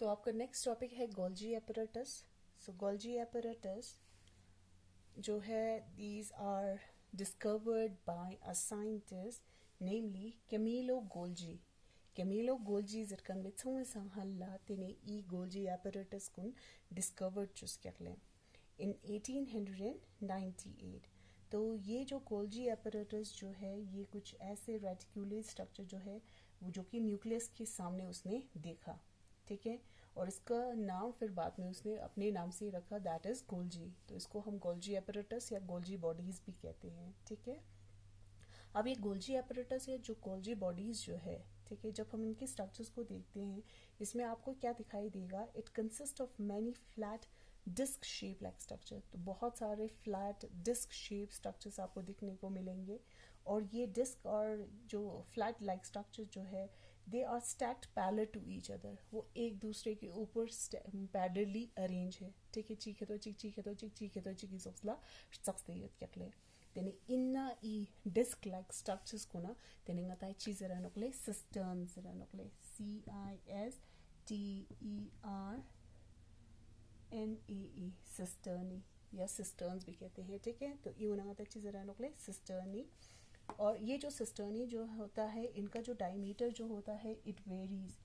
तो आपका next topic है Golgi apparatus. So Golgi apparatus जो है these are discovered by a scientist namely Camillo Golgi. Camillo Golgi जरकन में थोड़े संहल्ला तेने ई गोल्जी एपरेटस कुन डिस्कवर्ड चुस करले इन 1898। तो ये जो गोल्जी एपरेटस जो है ये कुछ ऐसे रेटिकुलर स्ट्रक्चर जो है वो जो कि न्यूक्लियस के सामने उसने देखा, ठीक है। और इसका नाम फिर बाद में उसने अपने नाम से रखा, दैट इज गोल्जी। तो इसको हम गोल्जी एपरेटस या गोल्जी बॉडीज भी कहते हैं, ठीक है। अब ये गोल्जी एपरेटस या जो गोल्जी बॉडीज जो है, ठीक है, जब हम इनके स्ट्रक्चर्स को देखते हैं इसमें आपको क्या दिखाई देगा, it consist of many flat disc shape like structure. तो बहुत सारे फ्लैट डिस्क शेप स्ट्रक्चर्स आपको दिखने को मिलेंगे। और ये डिस्क और जो फ्लैट लाइक स्ट्रक्चर जो है they are stacked parallel to each other, वो एक दूसरे के ऊपर पैरेलली अरेंज है, ठीक है। चीखे तो चिकी सोचला सक्स्ते यतले तेने इन्ना ई डिस्क लाइक स्ट्रक्चर्स को ना तेने ngata चीज रनोकले सिस्टर्न्स रनोकले CISTERNE सिस्टर्नी या सिस्टर्न्स भी कहते हैं, ठीक है। तो ये ngata चीज रनोकले सिस्टर्नी। और ये जो सिस्टर्नी जो होता है इनका जो डायमीटर जो होता है it varies,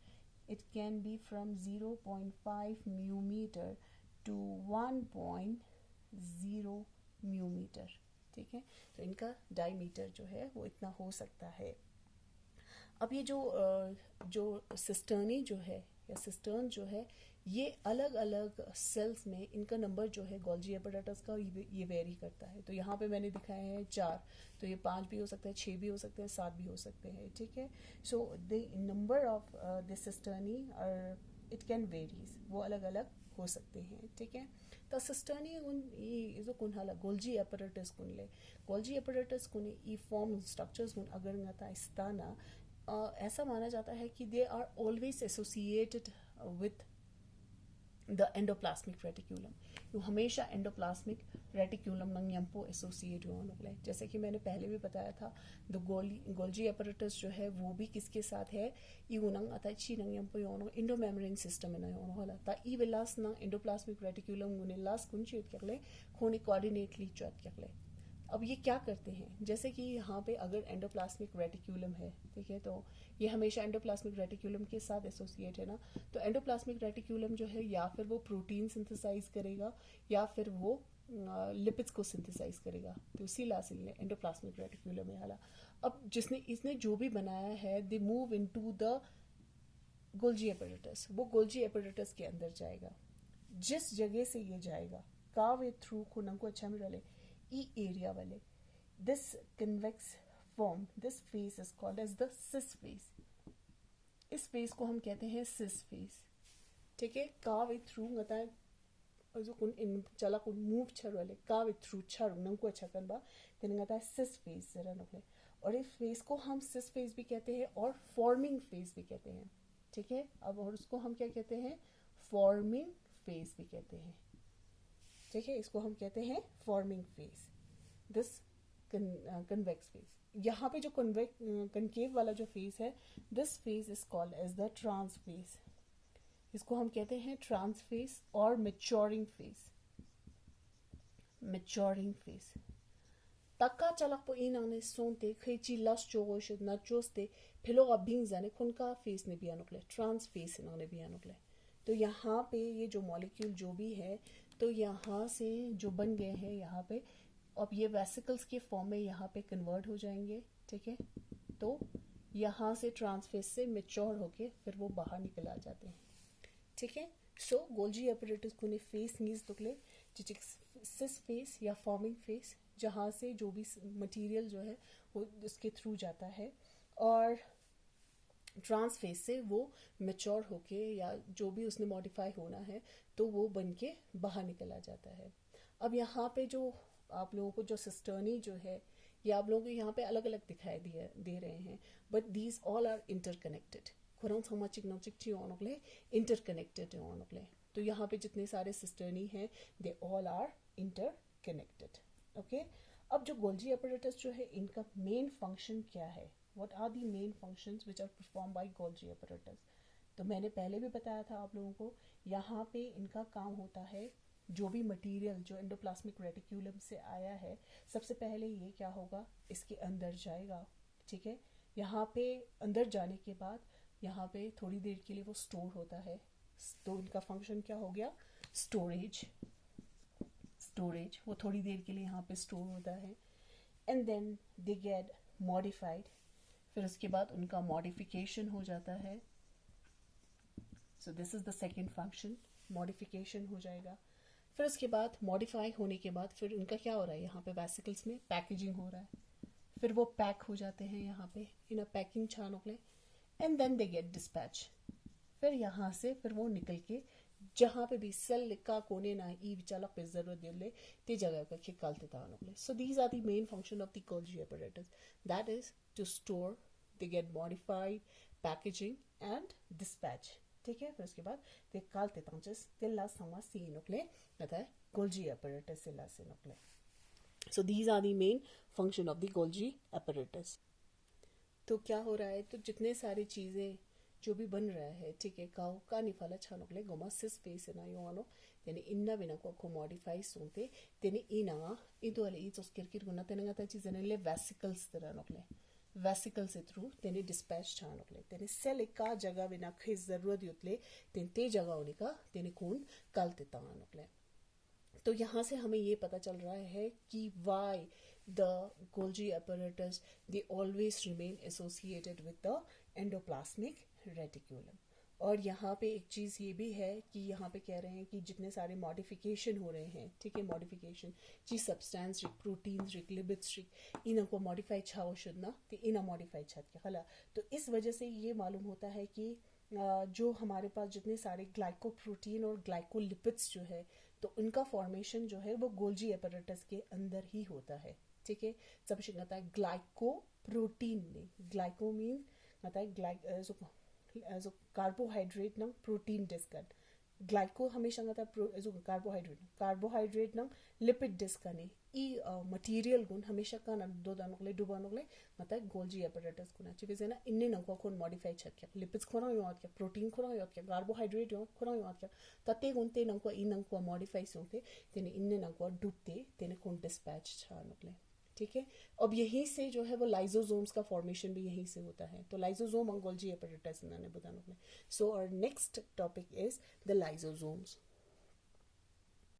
it can be from 0.5 micrometre to 1.0 micrometre, ठीक है। तो इनका डायमीटर जो है वो इतना हो सकता है। अब ये जो सिस्टर्नी जो है या सिस्टर्न जो है ये अलग अलग सेल्स में इनका नंबर जो है गोल्जी एपरेटस का ये वेरी करता है। तो यहाँ पे मैंने दिखाए हैं 4, तो ये 5 भी हो सकता है, 6 भी हो सकते हैं, 7 भी हो सकते हैं, ठीक है। So the number of the cisternae और इट कैन वेरीज, वो अलग अलग हो सकते हैं, ठीक है। तो सिस्टर्नी उन जो कुन हाला गोल्जी एपरेटस कुनले गोल्जी एपरेटस कुने ई फॉर्म स्ट्रक्चर्स कुन अगर ngata इस्ताना ऐसा माना जाता है कि they are always associated with the endoplasmic reticulum. यो हमेशा एंडोप्लाज्मिक रेटिक्यूलम नंग यंपो एसोसिएट हो निकले। जैसे कि मैंने पहले भी बताया था द गोल्जी एपरेटस जो है वो भी किसके साथ है, इउनंग अतची नंग यंपो योनो इंडो मेम्ब्रेन सिस्टम में योनो होला ता ई विलास नंग एंडोप्लाज्मिक रेटिक्यूलम गुने लास कुंचित करले खोनी कोऑर्डिनेटली चोट करले। अब ये क्या करते हैं, जैसे कि यहाँ पे अगर एंडोप्लाज्मिक रेटिक्यूलम है, ठीक है, तो ये हमेशा एंडोप्लाज्मिक रेटिक्यूलम के साथ एसोसिएट है ना। तो एंडोप्लाज्मिक रेटिक्यूलम जो है या फिर वो प्रोटीन सिंथेसाइज करेगा या फिर वो लिपिड्स को सिंथेसाइज करेगा। तो इसी लासिल ने एंडोप्लाज्मिक रेटिक्यूलम में हाला। अब इसने जो भी बनाया है they move into the Golgi apparatus, वो गोल्जी एपरेटस के अंदर जाएगा। जिस जगह से ये जाएगा काव थ्रू को नंको अच्छा में रले ई एरिया वाले this convex form, this face is called as the cis face. इस फेस को हम कहते हैं सिस फेस, ठीक है। काव थ्रू ngata जो कुन इन चला कुन मूव छर वाले काव थ्रू छर नंको अच्छा करबा तेने ngata सिस फेस जरा नकले। और इस फेस को हम सिस फेस भी कहते हैं और फॉर्मिंग फेस भी कहते हैं, ठीक है। अब और उसको हम क्या कहते हैं, फॉर्मिंग फेस भी कहते हैं, ठीक है। इसको हम कहते हैं forming face, this convex face. यहाँ पे जो कनकेव वाला जो फेस है this face is called as the trans face. इसको हम कहते हैं ट्रांस फेस और maturing face. Maturing face taka chalak po ina ne sonte kheci las chogosh na choste phelo abing जाने खुनका फेस ने भी अनुकले ट्रांस फेस इन्होंने भी अनुकले। तो यहाँ पे ये जो मॉलिक्यूल जो भी है तो यहाँ से जो बन गए हैं यहाँ पे अब ये वेसिकल्स के फॉर्म में यहाँ पे कन्वर्ट हो जाएंगे, ठीक है। तो यहाँ से ट्रांसफेस से मेच्योर होके फिर वो बाहर निकल आ जाते हैं, ठीक है। सो गोल्जी एपरेटस को ने फेस नीज दुकले सिस फेस या फॉर्मिंग फेस जहाँ से जो भी मटेरियल जो है वो उसके थ्रू जाता है और ट्रांस फेस से वो मेच्योर होके या जो भी उसने मॉडिफाई होना है तो वो बन के बाहर निकल आ जाता है। अब यहाँ पे जो आप लोगों को जो सिस्टर्नी जो है ये आप लोगों को यहाँ पे अलग अलग दिखाई दे रहे हैं, but these all are interconnected. खुरंग समाचिक नौचिक ची ओनोकले इंटरकनेक्टेड है ओनोकले। तो यहाँ पे जितने सारे सिस्टर्नी हैं they all are interconnected, okay. अब जो गोल्जी एपरेटस जो है इनका मेन फंक्शन क्या है, what are the main functions which are performed by Golgi apparatus? तो मैंने पहले भी बताया था आप लोगों को, यहाँ पे इनका काम होता है जो भी मटेरियल जो एंडोप्लाज्मिक रेटिक्यूलम से आया है, सबसे पहले ये क्या होगा, इसके अंदर जाएगा, ठीक है। यहाँ पे अंदर जाने के बाद यहाँ पे थोड़ी देर के लिए वो स्टोर होता है, तो इनका फंक्शन क्या हो गया, स्टोरेज। स्टोरेज वो थोड़ी देर के लिए यहाँ पे स्टोर होता है, and then they get modified, फिर उसके बाद उनका मॉडिफिकेशन हो जाता है। So this is the second function, modification हो जाएगा। फिर उसके बाद मॉडिफाई होने के बाद फिर उनका क्या हो रहा है, यहाँ पे वेसिकल्स में पैकेजिंग हो रहा है, फिर वो पैक हो जाते हैं यहाँ पे इन अ पैकिंग छानोकले, and then they get dispatch. फिर यहाँ से फिर वो निकल के जहाँ पे भी सेल का कोने ना ई विचाला पे जरूरत दिले ते जगह का खिकालते तानोकले। So these are the main function of the Golgi apparatus, that is to store, they get modified, packaging and dispatch, ठीक है। फिर उसके बाद ते कालते तांचस ते ला समा सी नोकले कहता है गोल्जी apparatus से ला से नोकले। So these are the main function of the Golgi apparatus. तो क्या हो रहा है, तो जितने सारी चीज़ें जो भी बन रहा है, ठीक है, काउ का निफाला छानोकले गोमा सिस फेस ना योनो तेने इन्ना बिना को मॉडिफाई सोते तेने इना इदो अले इस किरकिर गुना तेने गता चीज़ें ने ले वेसिकल्स तरह नोकले, वेसिकल से थ्रू तेने डिस्पैच छानोकले, तेने सेल का जगह बिना खे जरूरत युतले तेने ते जगह होने का तेने कौन कालते तानोकले। तो यहाँ से हमें ये पता चल रहा है कि why the Golgi apparatus they always remain associated with the endoplasmic reticulum। और यहाँ पे एक चीज़ ये भी है कि यहाँ पे कह रहे हैं कि जितने सारे मॉडिफिकेशन हो रहे हैं, ठीक है, मॉडिफिकेशन जी सब्सटेंस रिक प्रोटीन्स रिक लिपिड्स रिक इनको मॉडिफाई छाओ शुद्धना तो इना मॉडिफाई छत के खला। तो इस वजह से ये मालूम होता है कि जो हमारे पास जितने सारे ग्लाइकोप्रोटीन और ग्लाइकोलिपिड्स जो है, तो उनका फॉर्मेशन जो है वो गोल्जी एपरेटस के अंदर ही होता है, ठीक है। सब कहता है ग्लाइकोप्रोटीन ने, ग्लाइको मीन कहता है जो कार्बोहाइड्रेट न प्रोटीन डिस्कन, ग्लाइको हमेशा कहता है जो कार्बोहाइड्रेट न लिपिड डिस्कन है ई मटेरियल गुण हमेशा का ना दो दानों डुबा नोकले मतलब गोल्जी एपरेटस गुना चाहिए ना इन्ने नंको कौन मॉडिफाई छत क्या लिपिड्स खोना याद क्या प्रोटीन खोना याद क्या कार्बोहाइड्रेट खोना याद क्या तते गुण ते नंको इन नंको मॉडिफाई सोते तेने इन्ने नंको डुबते तेने कौन डिस्पैच छा नोकले, ठीक है। अब यहीं से जो है वो लाइजोसोम्स का फॉर्मेशन भी यहीं से होता है, तो लाइजोसोम और गोल्जी एपरेटस इन्होंने बताने। सो और next topic is the lysosomes.